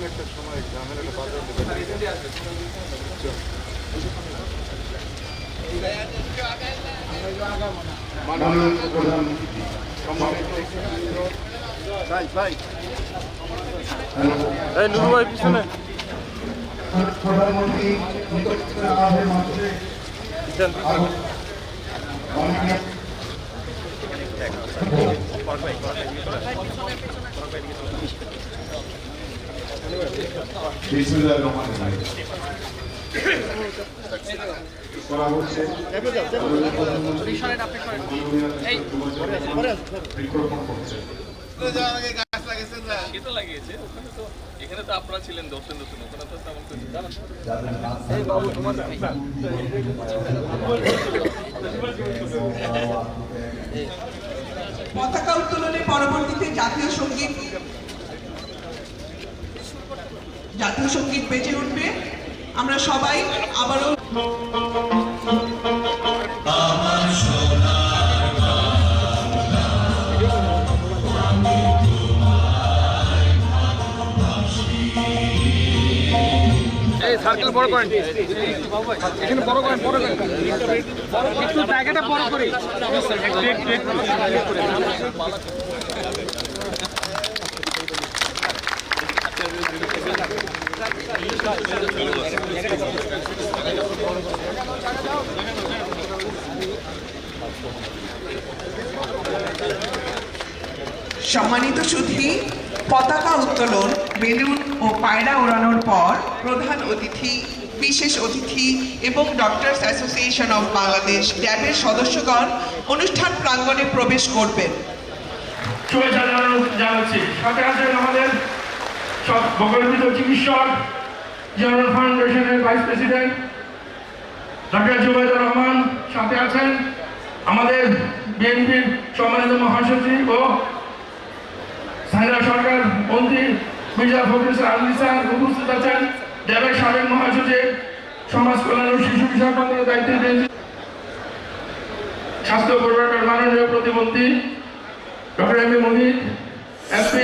একটা সময় গ্রামের একটা বাজার প্রধানমন্ত্রী করা হচ্ছে বৃক্ষরোপণ করছে। এখানে তো আপনারা ছিলেন দর্শন ওখানে তো পতাকা উত্তোলনের পরবর্তীতে জাতীয় সঙ্গীত বেজে উঠবে। আমরা সবাই আবারও সার্কেল বড় করেন, এখানে বড় করেন, একটু জায়গাটা বড় করি। সম্মানিত সুধী, পতাকা উত্তোলন, বেলুন ও পায়রা ওড়ানোর পর প্রধান অতিথি, বিশেষ অতিথি এবং ডক্টরস অ্যাসোসিয়েশন অফ বাংলাদেশ ড্যাবের সদস্যগণ অনুষ্ঠান প্রাঙ্গণে প্রবেশ করবেন। সাথে আছেন আমাদের বগলবিদ চিকিৎসক, জেনারেল ফাউন্ডেশনের vice president doctor Zubaidur Rahman, সাথে আছেন আমাদের বিএনপির সম্মানিত মহাসচিব ও স্থানীয় সরকার মন্ত্রী মির্জা ফখরুল আলী স্যার উপস্থিত আছেন, ড্যাবের সাবেক মহাসচিব, সমাজ কল্যাণ ও শিশু বিষয়ক মন্ত্রণালয়ের দায়িত্বে দিয়েছেন স্বাস্থ্য পরিবারের মাননীয় প্রতিমন্ত্রী doctor M A Mohid, SP